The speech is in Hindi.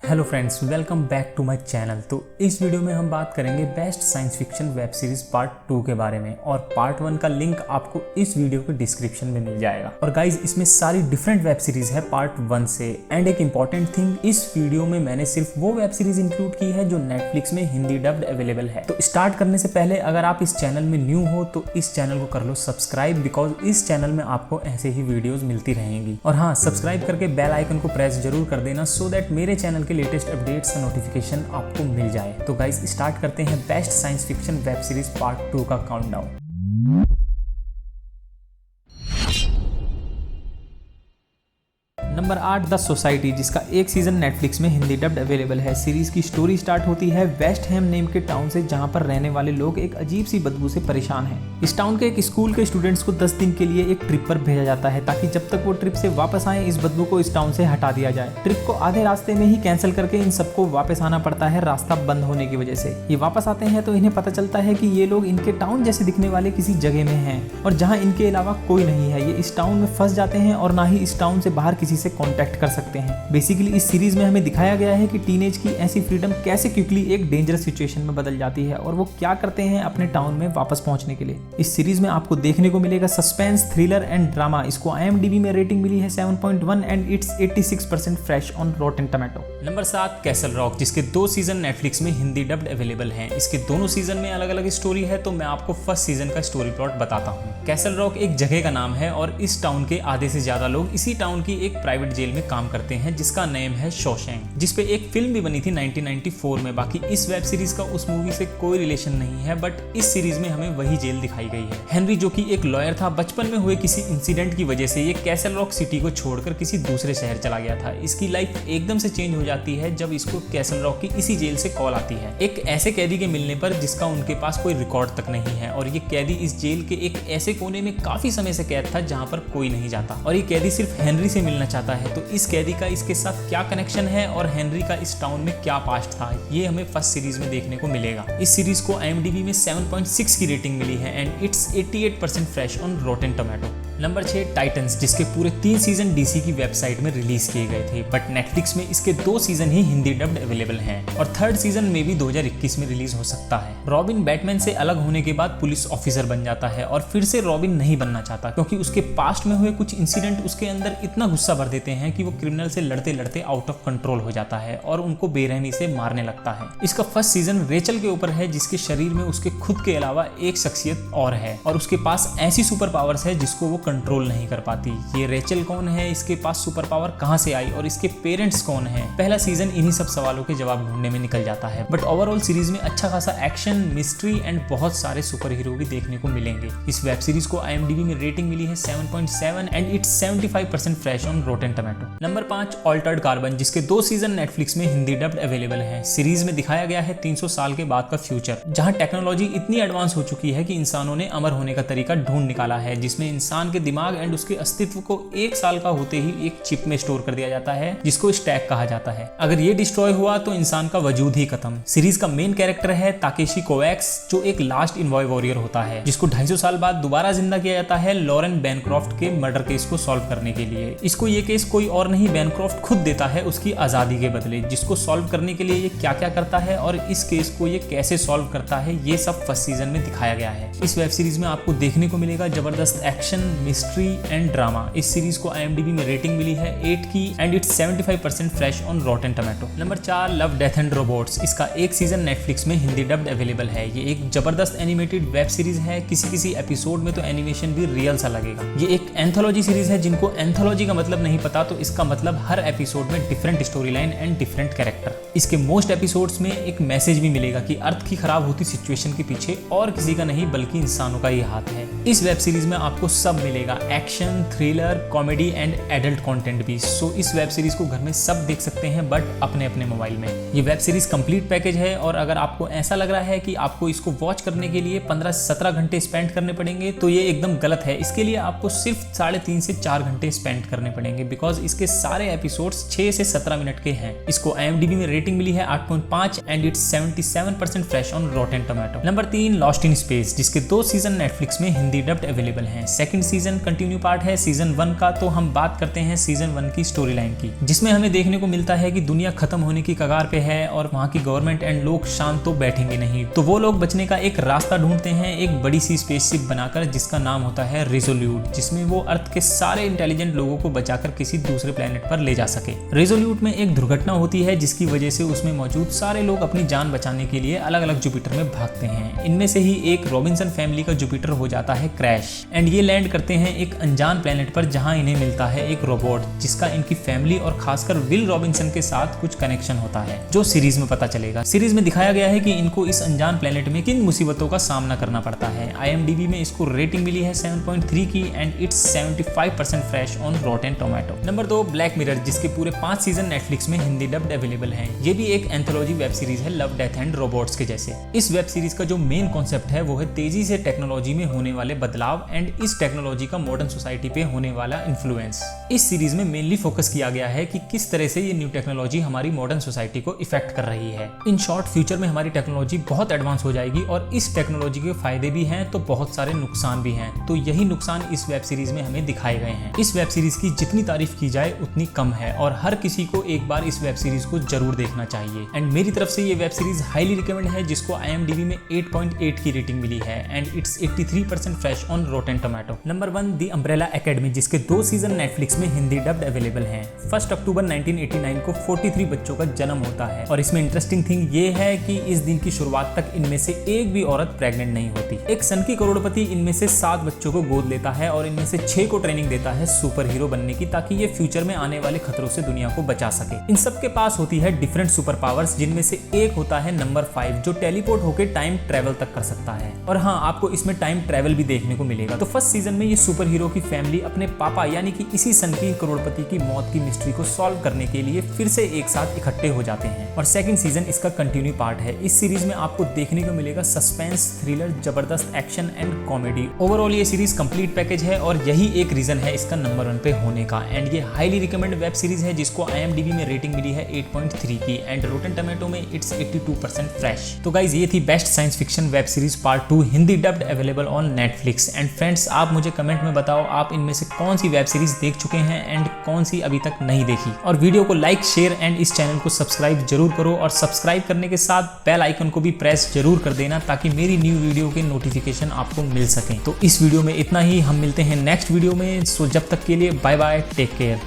Hello friends, welcome back to my channel. तो इस वीडियो में हम बात करेंगे best science fiction web series part 2 के बारे में और पार्ट 1 का लिंक आपको इस वीडियो के डिस्क्रिप्शन में मिल जाएगा। और गाइज, इसमें सारी डिफरेंट वेब सीरीज है पार्ट 1 से। एंड एक इंपॉर्टेंट थिंग, इस वीडियो में मैंने सिर्फ वो वेब सीरीज इंक्लूड की है जो नेटफ्लिक्स में हिंदी डब्ड अवेलेबल है। तो स्टार्ट करने से पहले अगर आप इस चैनल में न्यू हो तो इस चैनल को कर लो सब्सक्राइब, बिकॉज इस चैनल में आपको ऐसे ही वीडियोज मिलती रहेंगी। और हाँ, सब्सक्राइब करके बेल आइकन को प्रेस जरूर कर देना सो दैट मेरे चैनल के लेटेस्ट अपडेट्स का नोटिफिकेशन आपको मिल जाए। तो गाइस, स्टार्ट करते हैं best science fiction web series part 2 का काउंटडाउन। नंबर 8 द सोसाइटी, जिसका एक सीजन नेटफ्लिक्स में हिंदी डब्ड अवेलेबल है। सीरीज की स्टोरी स्टार्ट होती है वेस्ट हैम नेम के टाउन से, जहां पर रहने वाले लोग एक अजीब सी बदबू से परेशान हैं। इस टाउन के एक स्कूल के स्टूडेंट्स को 10 दिन के लिए एक ट्रिप पर भेजा जाता है ताकि जब तक वो ट्रिप से वापस आए इस बदबू को इस टाउन से हटा दिया जाए। ट्रिप को आधे रास्ते में ही कैंसिल करके इन सबको वापस आना पड़ता है, रास्ता बंद होने की वजह से। ये वापस आते हैं तो इन्हें पता चलता है कि ये लोग इनके टाउन जैसे दिखने वाले किसी जगह में हैं और जहाँ इनके अलावा कोई नहीं है। ये इस टाउन में फंस जाते हैं और ना ही इस टाउन से बाहर किसी से कॉन्टेक्ट कर सकते हैं। बेसिकली इस सीरीज में हमें दिखाया गया है कि टीनेज की ऐसी फ्रीडम कैसे क्विकली एक डेंजरस सिचुएशन में बदल जाती है और वो क्या करते हैं अपने टाउन में वापस पहुंचने के लिए। इस सीरीज में आपको देखने को मिलेगा सस्पेंस, थ्रिलर एंड ड्रामा। इसको IMDb में रेटिंग मिली है 7.1 and it's 86% fresh on Rotten tomato. Number 7 castle rock, जिसके 2 सीजन नेटफ्लिक्स में हिंदी डब्ड अवेलेबल हैं। इसके दोनों सीजन में अलग अलग स्टोरी है, तो मैं आपको फर्स्ट सीजन का स्टोरी प्लॉट बताता हूँ। कैसल रॉक एक जगह का नाम है और इस टाउन के आधे से ज्यादा लोग इसी टाउन की एक प्राइवेट जेल में काम करते हैं जिसका नेम है शॉशैंक, जिसपे एक फिल्म भी बनी थी 1994 में। बाकी इस वेब सीरीज का उस मूवी से कोई रिलेशन नहीं है, बट इस सीरीज में हमें वही जेल दिखाई गई है। हेनरी, जो कि एक लॉयर था, बचपन में हुए किसी इंसिडेंट की वजह से ये कैसल रॉक सिटी को छोड़कर किसी दूसरे शहर चला गया था। इसकी लाइफ एकदम से चेंज हो जाती है जब इसको कैसल रॉक की इसी जेल से कॉल आती है, एक ऐसे कैदी के मिलने पर जिसका उनके पास कोई रिकॉर्ड तक नहीं है। और ये कैदी इस जेल के एक ऐसे कोने में काफी समय से कैद था जहाँ पर कोई नहीं जाता और ये कैदी सिर्फ हेनरी से मिलना चाहता है। तो इस कैदी का इसके साथ क्या कनेक्शन है और हेनरी का इस टाउन में क्या पास्ट था, ये हमें फर्स्ट सीरीज में देखने को मिलेगा। इस सीरीज को IMDb में 7.6 की रेटिंग मिली है and it's 88% fresh on Rotten tomato. Number 6 titans, जिसके पूरे 3 सीजन DC की वेबसाइट में रिलीज किए गए थे, बट नेटफ्लिक्स में इसके 2 सीजन ही हिंदी डब्ड अवेलेबल हैं और थर्ड सीजन में भी 2021 में रिलीज हो सकता है। रॉबिन बैटमैन से अलग होने के बाद पुलिस ऑफिसर बन जाता है और फिर से रॉबिन नहीं बनना चाहता क्योंकि उसके पास्ट में हुए कुछ इंसिडेंट उसके अंदर इतना गुस्सा भर देते हैं कि वो क्रिमिनल से लड़ते लड़ते आउट ऑफ कंट्रोल हो जाता है और उनको बेरहमी से मारने लगता है। इसका फर्स्ट सीजन रेचल के ऊपर है, जिसके शरीर में उसके खुद के अलावा एक शख्सियत और है और उसके पास ऐसी सुपर पावर्स है जिसको वो कंट्रोल नहीं कर पाती। ये रेचल कौन है, इसके पास सुपर पावर कहां से आई और इसके पेरेंट्स कौन है? पहला सीजन इन्हीं सब सवालों के जवाब ढूंढने में निकल जाता है। बट ओवरऑल सीरीज में अच्छा खासा एक्शन, मिस्ट्री एंड बहुत सारे सुपर हीरो भी देखने को मिलेंगे। इस वेब सीरीज को IMDb में रेटिंग मिली है 7.7 and it's 75% fresh on Rotten tomato. Number 5 altered carbon, जिसके 2 सीजन नेटफ्लिक्स में हिंदी डब्ड अवेलेबल है। सीरीज में दिखाया गया है 300 साल के बाद का फ्यूचर, जहां टेक्नोलॉजी इतनी एडवांस हो चुकी है कि इंसानों ने अमर होने का तरीका ढूंढ निकाला है, जिसमें इंसान के दिमाग एंड उसके अस्तित्व को 1 साल का होते ही एक चिप में स्टोर कर दिया जाता है, जिसको स्टैक कहा जाता है। अगर ये डिस्ट्रॉय हुआ तो इंसान का वजूद ही खत्म। सीरीज का मेन कैरेक्टर है ताकेशी कोवैक्स, जो एक लास्ट इनवॉय वॉरियर होता है, जिसको 250 साल बाद दोबारा जिंदा किया जाता है लॉरेन बैनक्रॉफ्ट के मर्डर केस को सॉल्व करने के लिए। इसको ये केस कोई और नहीं, बैनक्रॉफ्ट खुद देता है उसकी आजादी के बदले। जिसको सॉल्व करने के लिए ये क्या क्या करता है और इस केस को ये कैसे सॉल्व करता है, ये सब फर्स्ट सीजन में दिखाया गया है। इस वेब सीरीज में आपको देखने को मिलेगा जबरदस्त एक्शन, मिस्ट्री एंड ड्रामा। इस सीरीज को IMDb में रेटिंग मिली है 8 की and it's 75% fresh on Rotten tomato. Number 4 love death and robots, इसका एक सीजन नेटफ्लिक्स में हिंदी डब्ड अवेलेबल है। ये एक जबरदस्त एनिमेटेड वेब सीरीज है। किसी एपिसोड में तो एनिमेशन भी रियल सा लगेगा। ये एक एंथोलॉजी सीरीज है। जिनको एंथोलॉजी का मतलब नहीं पता तो इसका मतलब हर एपिसोड में different story line and different character. इसके मोस्ट एपिसोड्स में एक मैसेज भी मिलेगा कि अर्थ की खराब होती सिचुएशन के पीछे और किसी का नहीं बल्कि इंसानों का ही हाथ है। इस वेब सीरीज में आपको सब मिलेगा, action, thriller, comedy and adult content भी। सो इस वेब सीरीज को घर में सब देख सकते हैं बट अपने अपने मोबाइल में। ये वेब सीरीज कंप्लीट पैकेज है और अगर आपको ऐसा लग रहा है कि आपको इसको वॉच करने के लिए 15-17 घंटे स्पेंड करने पड़ेंगे तो ये एकदम गलत है। इसके लिए आपको सिर्फ 3.5 से 4 घंटे स्पेंड करने पड़ेंगे, बिकॉज इसके सारे एपिसोड्स 6 से 17 मिनट के हैं। इसको IMDb में रेटिंग मिली है 8.5 and it's 77% fresh on Rotten tomato. Number 3 lost in space, जिसके 2 सीजन नेटफ्लिक्स में हिंदी डब्ड अवेलेबल हैं। Second season season continue part है सीजन 1 का। तो हम बात करते हैं सीजन 1 की स्टोरी लाइन की, जिसमें हमें देखने को मिलता है कि दुनिया खत्म होने की कगार पे है और वहाँ की गवर्नमेंट एंड लोग शांत तो बैठेंगे नहीं। तो वो लोग बचने का एक रास्ता ढूंढते हैं एक बड़ी सी स्पेसशिप बनाकर, जिसका नाम होता है रिजोल्यूट, जिसमें वो अर्थ के सारे इंटेलिजेंट लोगों को बचाकर किसी दूसरे प्लेनेट पर ले जा सके। रिजोल्यूट में एक दुर्घटना होती है जिसकी वजह से उसमें मौजूद सारे लोग अपनी जान बचाने के लिए अलग अलग जुपिटर में भागते हैं। इनमें से ही एक रॉबिन्सन फैमिली का जुपिटर हो जाता है क्रैश एंड ये लैंड करते हैं एक अनजान प्लेनेट पर, जहां इन्हें मिलता है एक रोबोट जिसका इनकी फैमिली और खासकर विल रॉबिन्सन के साथ कुछ कनेक्शन होता है, जो सीरीज में पता चलेगा। सीरीज में दिखाया गया है कि इनको इस अनजान प्लेनेट में किन मुसीबतों का सामना करना पड़ता है। IMDb में इसको रेटिंग मिली है 7.3 की and it's 75% fresh on Rotten tomato. Number 2 black mirror, जिसके पूरे 5 सीजन नेटफ्लिक्स में हिंदी डब्ड अवेलेबल हैं। ये भी एक एंथोलॉजी वेब सीरीज है लव डेथ एंड रोबोट्स के जैसे। इस वेब सीरीज का जो मेन कॉन्सेप्ट है वो है तेजी से टेक्नोलॉजी में होने वाले बदलाव एंड इस टेक्नोलॉजी का मॉडर्न सोसाइटी पे होने वाला इन्फ्लुएंस। इस सीरीज में मेनली फोकस किया गया है कि किस तरह से ये न्यू टेक्नोलॉजी हमारी मॉडर्न सोसाइटी को इफेक्ट कर रही है। इन शॉर्ट फ्यूचर में हमारी टेक्नोलॉजी बहुत एडवांस हो जाएगी और इस टेक्नोलॉजी के फायदे भी हैं तो बहुत सारे नुकसान भी हैं। तो यही नुकसान इस वेब सीरीज में हमें दिखाए गए हैं। इस वेब सीरीज की जितनी तारीफ की जाए उतनी कम है और हर किसी को एक बार इस वेब सीरीज को जरूर देखना चाहिए। एंड मेरी तरफ से ये वेब सीरीज हाईली रिकमेंड है, जिसको IMDb में 8.8 की रेटिंग मिली है and it's 83% fresh on Rotten tomato. Number 1 the umbrella academy, जिसके 2 सीजन नेटफ्लिक्स में हिंदी डब्ड अवेलेबल हैं। 1 अक्टूबर 1989 को 43 बच्चों का जन्म होता है और इसमें इंटरेस्टिंग थिंग ये है कि इस दिन की शुरुआत तक इनमें से एक भी औरत प्रेग्नेंट नहीं होती। एक सन की करोड़पति इनमें से 7 बच्चों को गोद लेता है और इनमें से 6 को ट्रेनिंग देता है सुपर हीरो बनने की, ताकि ये फ्यूचर में आने वाले खतरों से दुनिया को बचा सके। इन सबके पास होती है डिफरेंट सुपर पावर्स, जिनमें से एक होता है नंबर 5, जो टेलीपोर्ट होकर टाइम ट्रेवल तक कर सकता है। और हाँ, आपको इसमें टाइम ट्रेवल भी देखने को मिलेगा। तो फर्स्ट सीजन में ये सुपर हीरो की फैमिली अपने पापा यानी कि इसी सन की करोड़पति की मौत की मिस्ट्री को सॉल्व करने के लिए फिर से एक साथ इकट्ठे हो जाते हैं और सेकंड सीजन इसका कंटिन्यू पार्ट है। इस सीरीज में आपको देखने को मिलेगा सस्पेंस, थ्रिलर, जबरदस्त एक्शन एंड कॉमेडी। ओवरऑल ये सीरीज कंप्लीट पैकेज है और यही एक रीजन है इसका नंबर 1 पे होने का। एंड ये हाईली रिकमेंड वेब सीरीज है जिसको IMDb में रेटिंग मिली है 8.3 की एंड रॉटेन टोमेटो में इट्स 82% फ्रेश। तो गाइज ये थी best science fiction web series part 2 Hindi dubbed available on Netflix. And friends, आप मुझे कमेंट में बताओ आप इनमें से कौन सी वेब सीरीज देख चुके हैं एंड कौन सी अभी तक नहीं देखी। और वीडियो को लाइक, शेयर एंड इस चैनल को सब्सक्राइब जरूर करो और सब्सक्राइब करने के साथ बेल आइकन को भी प्रेस जरूर कर देना ताकि मेरी न्यू वीडियो के नोटिफिकेशन आपको मिल सके। तो इस वीडियो में इतना ही, हम मिलते हैं नेक्स्ट वीडियो में। सो जब तक के लिए बाय बाय, टेक केयर।